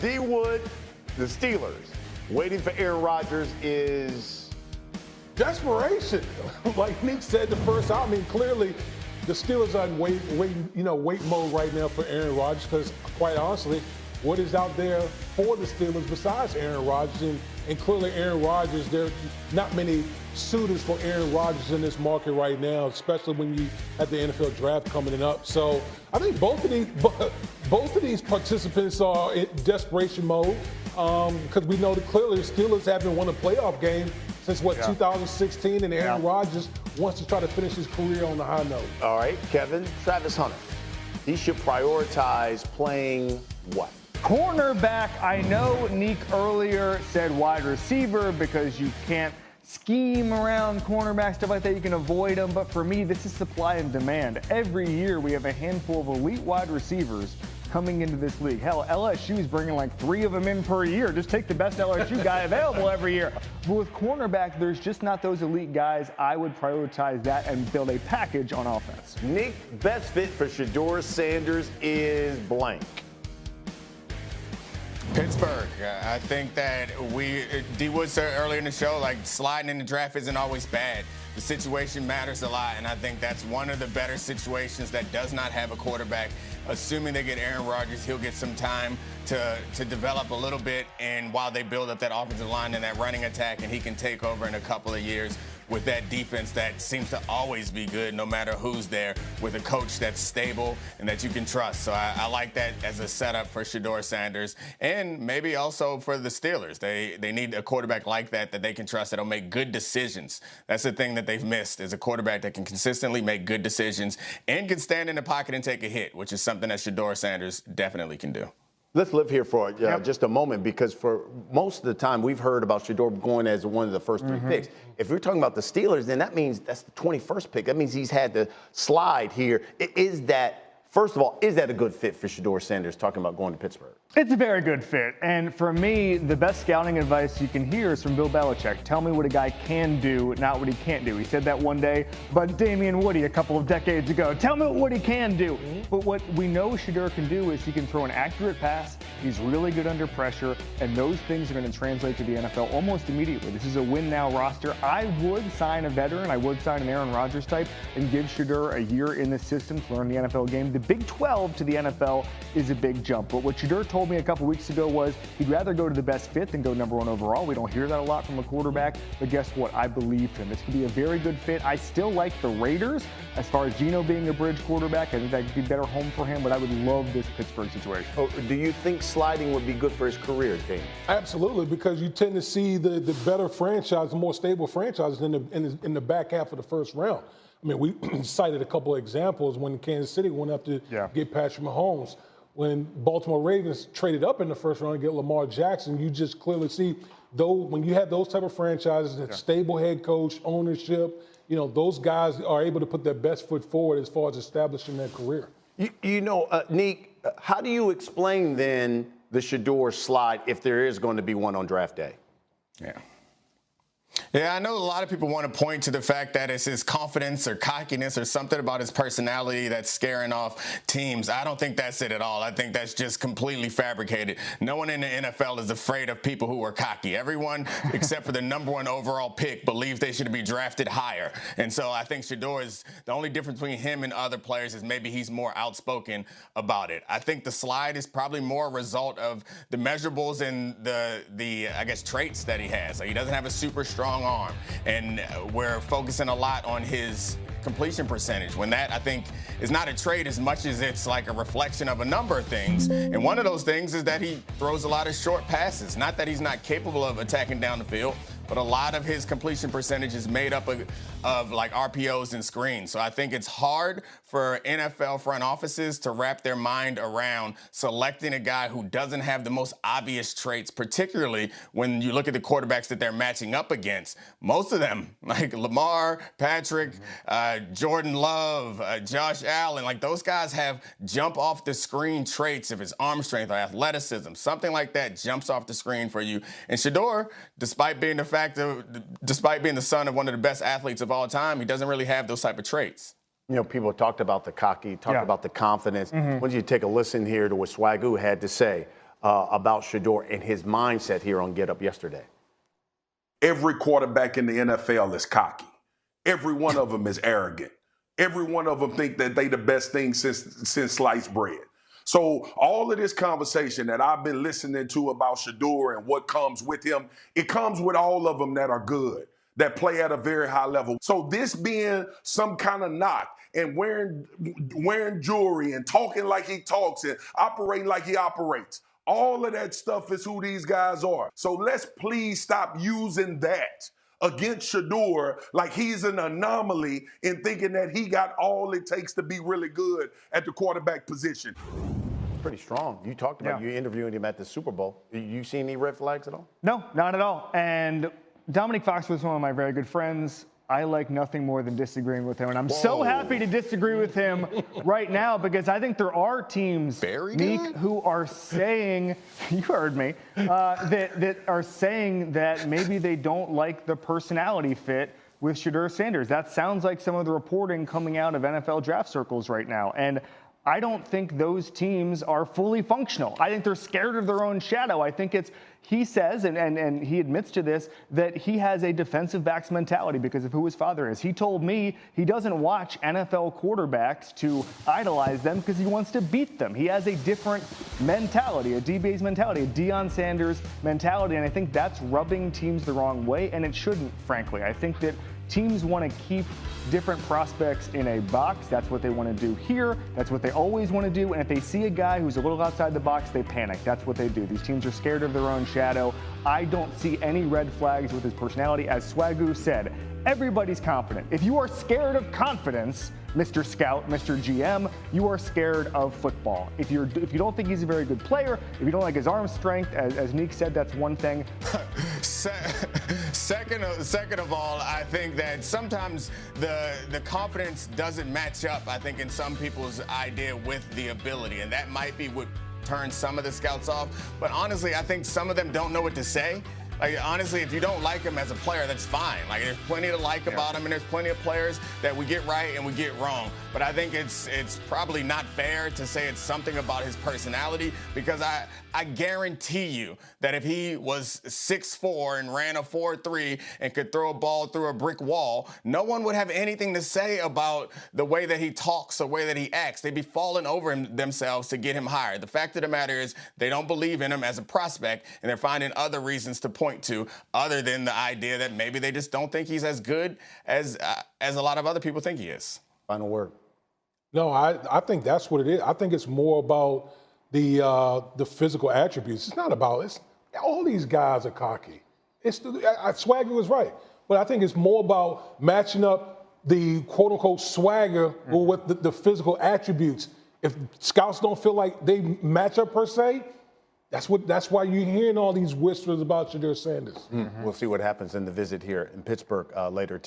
D. Wood, the Steelers, waiting for Aaron Rodgers is desperation. Like Nick said the first out, I mean, clearly the Steelers are in wait mode right now for Aaron Rodgers because, quite honestly, what is out there for the Steelers besides Aaron Rodgers? And clearly Aaron Rodgers, there are not many suitors for Aaron Rodgers in this market right now, especially when you have the NFL draft coming up. So I think both of these participants are in desperation mode because we know that clearly the Steelers haven't won a playoff game since, 2016, and Aaron Rodgers wants to try to finish his career on a high note. All right, Kevin, Travis Hunter. He should prioritize playing what? Cornerback. I know Neek earlier said wide receiver because you can't scheme around cornerback, stuff like that. You can avoid them. But for me, this is supply and demand. Every year we have a handful of elite wide receivers coming into this league. Hell, LSU is bringing like 3 of them in per year. Just take the best LSU guy available every year. But with cornerback, there's just not those elite guys. I would prioritize that and build a package on offense. Nick, best fit for Shedeur Sanders is blank. Pittsburgh. I think that D. Wood said earlier in the show, like sliding in the draft isn't always bad. The situation matters a lot, and I think that's one of the better situations that does not have a quarterback. Assuming they get Aaron Rodgers, he'll get some time to develop a little bit, and while they build up that offensive line and that running attack, and he can take over in a couple of years with that defense that seems to always be good no matter who's there, with a coach that's stable and that you can trust. So I like that as a setup for Shedeur Sanders, and maybe also for the Steelers. They need a quarterback like that they can trust, that'll make good decisions. That's the thing that they've missed, is a quarterback that can consistently make good decisions and can stand in the pocket and take a hit, which is something that Shedeur Sanders definitely can do. Let's live here for just a moment, because for most of the time we've heard about Shedeur going as one of the first 3 picks. If we're talking about the Steelers, then that means that's the 21st pick. That means he's had to slide here. First of all, is that a good fit for Shedeur Sanders, talking about going to Pittsburgh? It's a very good fit. And for me, the best scouting advice you can hear is from Bill Belichick. Tell me what a guy can do, not what he can't do. He said that one day about Damian Woody a couple of decades ago. Tell me what he can do. But what we know Shedeur can do is he can throw an accurate pass. He's really good under pressure. And those things are going to translate to the NFL almost immediately. This is a win-now roster. I would sign a veteran. I would sign an Aaron Rodgers type and give Shedeur a year in the system to learn the NFL game. The Big 12 to the NFL is a big jump. But what Shedeur told me a couple weeks ago was he'd rather go to the best fit than go number 1 overall. We don't hear that a lot from a quarterback, but guess what? I believe him. This could be a very good fit. I still like the Raiders as far as Geno being a bridge quarterback. I think that could be a better home for him, but I would love this Pittsburgh situation. Oh, do you think sliding would be good for his career, Dane? Absolutely, because you tend to see the better franchise, the more stable franchises in the back half of the first round. I mean, we cited a couple of examples when Kansas City went up to get Patrick Mahomes. When Baltimore Ravens traded up in the first round to get Lamar Jackson, you just clearly see, though, when you have those type of franchises, that stable head coach, ownership, those guys are able to put their best foot forward as far as establishing their career. Nick, how do you explain then the Shedeur slide if there is going to be one on draft day? Yeah, I know a lot of people want to point to the fact that it's his confidence or cockiness or something about his personality that's scaring off teams. I don't think that's it at all. I think that's just completely fabricated. No one in the NFL is afraid of people who are cocky. Everyone, except for the number 1 overall pick, believes they should be drafted higher. And so I think Shedeur is the only difference between him and other players is maybe he's more outspoken about it. I think the slide is probably more a result of the measurables and the I guess, traits that he has. Like, he doesn't have a super strong arm, and we're focusing a lot on his completion percentage, when that, I think, is not a trait as much as it's like a reflection of a number of things. And one of those things is that he throws a lot of short passes. Not that he's not capable of attacking down the field, but a lot of his completion percentage is made up of like RPOs and screens. So I think it's hard for NFL front offices to wrap their mind around selecting a guy who doesn't have the most obvious traits, particularly when you look at the quarterbacks that they're matching up against. Most of them, like Lamar, Patrick, Jordan Love, Josh Allen, like those guys have jump off the screen traits of his arm strength or athleticism. Something like that jumps off the screen for you. And Shedeur, despite being the son of one of the best athletes of all time, he doesn't really have those type of traits. People talked about the cocky, talked about the confidence. Why don't you take a listen here to what Swagoo had to say about Shedeur and his mindset here on Get Up yesterday. Every quarterback in the NFL is cocky. Every one of them is arrogant. Every one of them think that they the best thing since sliced bread. So all of this conversation that I've been listening to about Shedeur and what comes with him, it comes with all of them that are good, that play at a very high level. So this being some kind of knock and wearing jewelry and talking like he talks and operating like he operates, all of that stuff is who these guys are. So let's please stop using that against Shedeur like he's an anomaly in thinking that he got all it takes to be really good at the quarterback position. Pretty strong. You talked about you interviewing him at the Super Bowl. You see any red flags at all? No, not at all. And Dominique Foxworthy was one of my very good friends. I like nothing more than disagreeing with him. And I'm so happy to disagree with him right now because I think there are teams, Nick, who are saying, you heard me, that are saying that maybe they don't like the personality fit with Shedeur Sanders. That sounds like some of the reporting coming out of NFL draft circles right now. And I don't think those teams are fully functional. I think they're scared of their own shadow. I think he says, and he admits to this, that he has a defensive backs mentality because of who his father is. He told me he doesn't watch NFL quarterbacks to idolize them because he wants to beat them. He has a different mentality, a DBA's mentality, a Deion Sanders mentality, and I think that's rubbing teams the wrong way, and it shouldn't, frankly. I think that teams want to keep different prospects in a box. That's what they want to do here. That's what they always want to do. And if they see a guy who's a little outside the box, they panic. That's what they do. These teams are scared of their own shadow. I don't see any red flags with his personality. As Swagoo said, everybody's confident. If you are scared of confidence, Mr. Scout, Mr. GM, you are scared of football. If you don't think he's a very good player, if you don't like his arm strength, as Neek said, that's one thing. Second of all, I think that sometimes the confidence doesn't match up, I think, in some people's idea with the ability, and that might be what turns some of the scouts off. But honestly, I think some of them don't know what to say. Like, honestly, if you don't like him as a player, that's fine. Like, there's plenty to like about him, and there's plenty of players that we get right and we get wrong. But I think it's probably not fair to say it's something about his personality, because I guarantee you that if he was 6'4" and ran a 4.3 and could throw a ball through a brick wall, no one would have anything to say about the way that he talks, the way that he acts. They'd be falling over themselves to get him hired. The fact of the matter is they don't believe in him as a prospect, and they're finding other reasons to point to other than the idea that maybe they just don't think he's as good as a lot of other people think he is. Final word. No, I think that's what it is. I think it's more about the physical attributes. It's not about all these guys are cocky. Swagger was right, but I think it's more about matching up the quote unquote swagger with the physical attributes. If scouts don't feel like they match up per se, that's why you're hearing all these whispers about Shedeur Sanders. We'll see what happens in the visit here in Pittsburgh later.